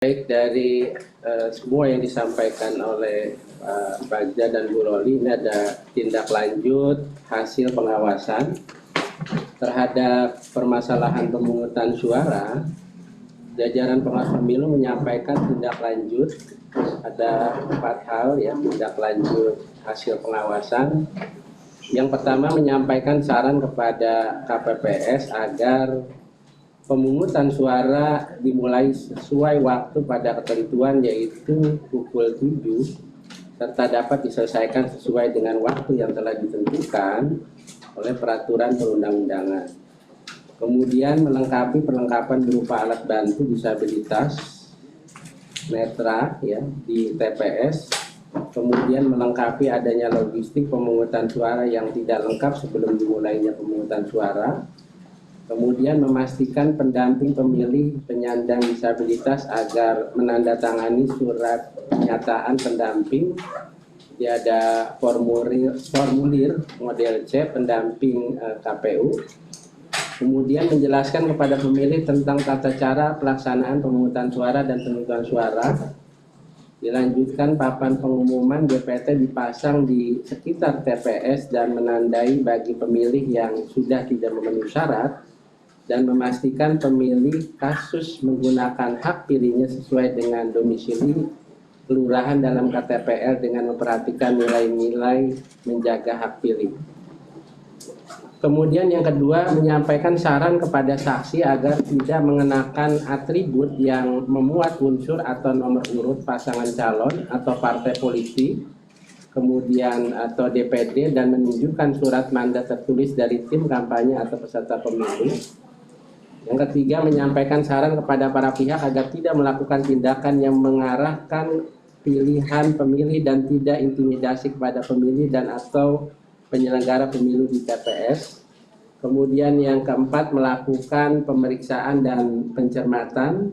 Baik dari semua yang disampaikan oleh Pak Bagja dan Bu Roli, ini ada tindak lanjut hasil pengawasan terhadap permasalahan pemungutan suara. Jajaran pengawas pemilu menyampaikan tindak lanjut, ada 4 hal ya, tindak lanjut hasil pengawasan. Yang pertama, menyampaikan saran kepada KPPS agar pemungutan suara dimulai sesuai waktu pada ketentuan, yaitu pukul 7, serta dapat diselesaikan sesuai dengan waktu yang telah ditentukan oleh peraturan perundang-undangan. Kemudian melengkapi perlengkapan berupa alat bantu disabilitas netra ya di TPS. Kemudian melengkapi adanya logistik pemungutan suara yang tidak lengkap sebelum dimulainya pemungutan suara. Kemudian memastikan pendamping pemilih penyandang disabilitas agar menandatangani surat pernyataan pendamping. Dia ada formulir model C pendamping KPU. Kemudian menjelaskan kepada pemilih tentang tata cara pelaksanaan pemungutan suara dan penghitungan suara. Dilanjutkan papan pengumuman DPT dipasang di sekitar TPS dan menandai bagi pemilih yang sudah tidak memenuhi syarat, dan memastikan pemilih kasus menggunakan hak pilihnya sesuai dengan domisili kelurahan dalam KTPL dengan memperhatikan nilai-nilai menjaga hak pilih. Kemudian yang kedua, menyampaikan saran kepada saksi agar tidak mengenakan atribut yang memuat unsur atau nomor urut pasangan calon atau partai politik, kemudian atau DPD, dan menunjukkan surat mandat tertulis dari tim kampanye atau peserta pemilu. Yang ketiga, menyampaikan saran kepada para pihak agar tidak melakukan tindakan yang mengarahkan pilihan pemilih dan tidak intimidasi kepada pemilih dan atau penyelenggara pemilu di TPS. Kemudian yang keempat, melakukan pemeriksaan dan pencermatan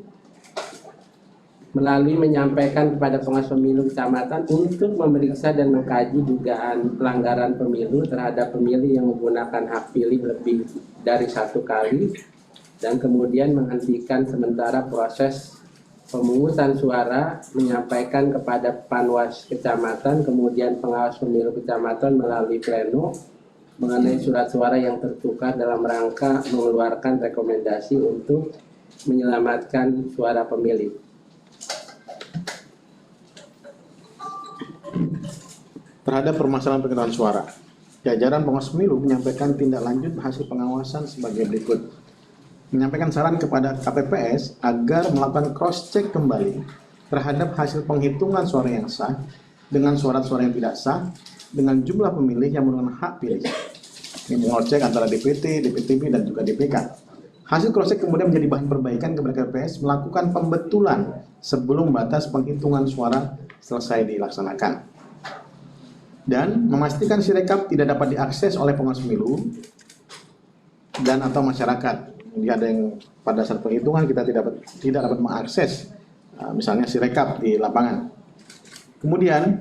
melalui menyampaikan kepada pengawas pemilu kecamatan untuk memeriksa dan mengkaji dugaan pelanggaran pemilu terhadap pemilih yang menggunakan hak pilih lebih dari 1 kali, dan kemudian menghentikan sementara proses pemungutan suara, menyampaikan kepada Panwas Kecamatan, kemudian pengawas pemilu kecamatan melalui pleno mengenai surat suara yang tertukar dalam rangka mengeluarkan rekomendasi untuk menyelamatkan suara pemilih. Terhadap permasalahan penghitungan suara, jajaran pengawas pemilu menyampaikan tindak lanjut hasil pengawasan sebagai berikut. Menyampaikan saran kepada KPPS agar melakukan cross-check kembali terhadap hasil penghitungan suara yang sah dengan suara-suara yang tidak sah dengan jumlah pemilih yang menggunakan hak pilih. Ini mengecek antara DPT, DPTB, dan juga DPK. Hasil cross-check kemudian menjadi bahan perbaikan kepada KPPS melakukan pembetulan sebelum batas penghitungan suara selesai dilaksanakan. Dan memastikan sirekap tidak dapat diakses oleh pengawas pemilu dan atau masyarakat. Jadi ada yang pada saat penghitungan kita tidak dapat mengakses misalnya sirekap di lapangan. Kemudian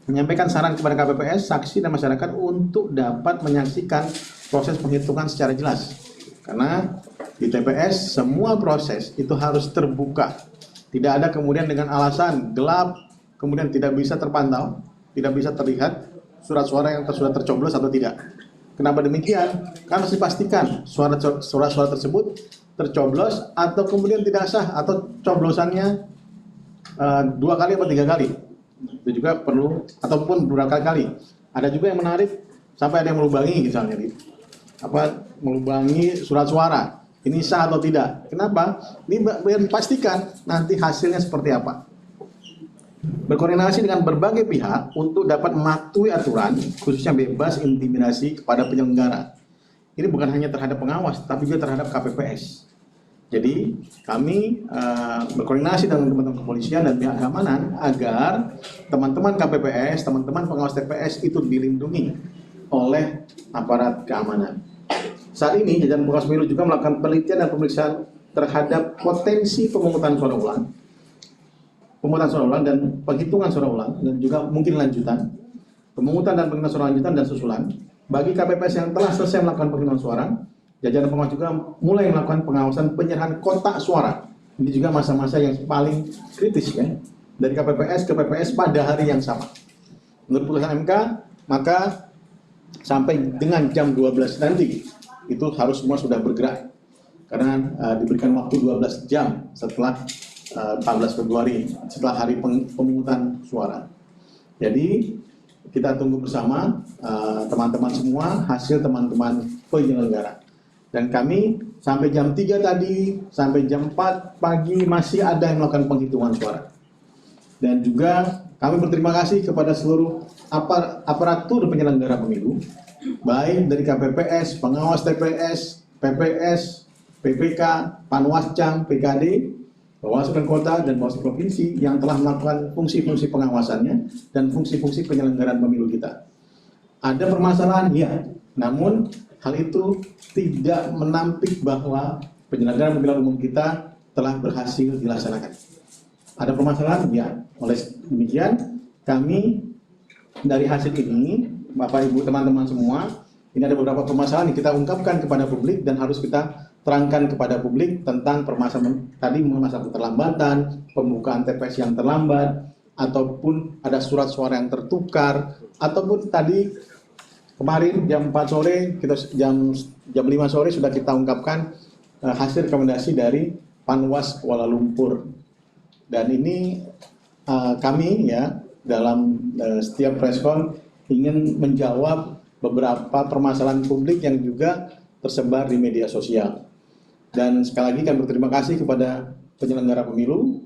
menyampaikan saran kepada KPPS, saksi dan masyarakat untuk dapat menyaksikan proses penghitungan secara jelas. Karena di TPS semua proses itu harus terbuka. Tidak ada kemudian dengan alasan gelap kemudian tidak bisa terpantau, tidak bisa terlihat surat suara yang sudah tercoblos atau tidak. Kenapa demikian? Karena harus dipastikan surat-suara tersebut tercoblos atau kemudian tidak sah atau coblosannya 2 kali atau 3 kali. Itu juga perlu, ataupun beberapa kali. Ada juga yang menarik sampai ada yang melubangi misalnya, melubangi surat suara. Ini sah atau tidak? Kenapa? Ini biar dipastikan nanti hasilnya seperti apa. Berkoordinasi dengan berbagai pihak untuk dapat mematuhi aturan, khususnya bebas intimidasi kepada penyelenggara. Ini bukan hanya terhadap pengawas, tapi juga terhadap KPPS. Jadi kami berkoordinasi dengan teman-teman kepolisian dan pihak keamanan agar teman-teman KPPS, teman-teman pengawas TPS itu dilindungi oleh aparat keamanan. Saat ini jajaran pengawas pemilu juga melakukan penelitian dan pemeriksaan terhadap potensi pemungutan suara ulang dan penghitungan suara ulang, dan juga mungkin lanjutan, pemungutan dan penghitungan suara lanjutan dan susulan. Bagi KPPS yang telah selesai melakukan penghitungan suara, jajaran pengawas juga mulai melakukan pengawasan penyerahan kotak suara Ini juga masa-masa yang paling kritis ya, dari KPPS ke PPS pada hari yang sama. Menurut putusan MK, maka sampai dengan jam 12 nanti itu harus semua sudah bergerak karena diberikan waktu 12 jam setelah 14 Februari setelah hari pemungutan suara. Jadi kita tunggu bersama teman-teman semua hasil teman-teman penyelenggara. Dan kami sampai jam 3 tadi, sampai jam 4 pagi masih ada yang melakukan penghitungan suara. Dan juga kami berterima kasih kepada seluruh aparatur penyelenggara pemilu, baik dari KPPS, pengawas TPS, PPS, PPK, Panwascam, PKD, Bawaslu Kota, dan Bawaslu Provinsi yang telah melakukan fungsi-fungsi pengawasannya dan fungsi-fungsi penyelenggaraan pemilu kita. Ada permasalahan? Ya, namun hal itu tidak menampik bahwa penyelenggaraan pemilihan umum kita telah berhasil dilaksanakan. Ada permasalahan? Ya. Oleh demikian, kami dari hasil ini, Bapak Ibu teman-teman semua, ini ada beberapa permasalahan yang kita ungkapkan kepada publik dan harus kita terangkan kepada publik tentang permasalahan tadi, masalah keterlambatan, pembukaan TPS yang terlambat, ataupun ada surat suara yang tertukar, ataupun tadi kemarin jam 4 sore, jam 5 sore sudah kita ungkapkan hasil rekomendasi dari Panwas Kuala Lumpur. Dan ini kami ya dalam setiap preskon ingin menjawab beberapa permasalahan publik yang juga tersebar di media sosial. Dan sekali lagi kami berterima kasih kepada penyelenggara pemilu,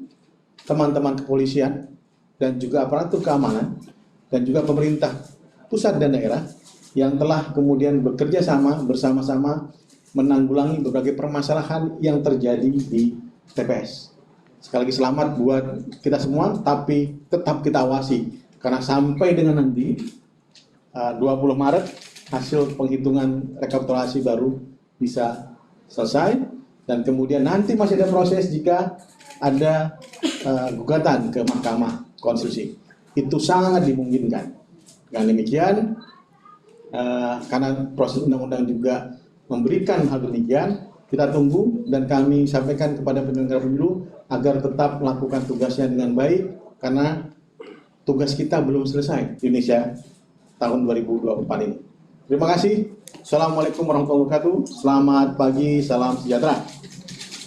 teman-teman kepolisian, dan juga aparatur keamanan, dan juga pemerintah pusat dan daerah yang telah kemudian bekerja sama bersama-sama menanggulangi berbagai permasalahan yang terjadi di TPS. Sekali lagi selamat buat kita semua, tapi tetap kita awasi karena sampai dengan nanti 20 Maret hasil penghitungan rekapitulasi baru bisa selesai, dan kemudian nanti masih ada proses jika ada gugatan ke Mahkamah Konstitusi. Itu sangat dimungkinkan. Dengan demikian, karena proses undang-undang juga memberikan hal demikian, kita tunggu dan kami sampaikan kepada penyelenggara pemilu agar tetap melakukan tugasnya dengan baik, karena tugas kita belum selesai di Indonesia tahun 2024 ini. Terima kasih. Assalamualaikum warahmatullahi wabarakatuh. Selamat pagi, salam sejahtera.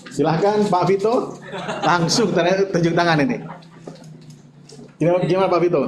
Silahkan Pak Vito, langsung tunjuk tangan ini. Gimana Pak Vito?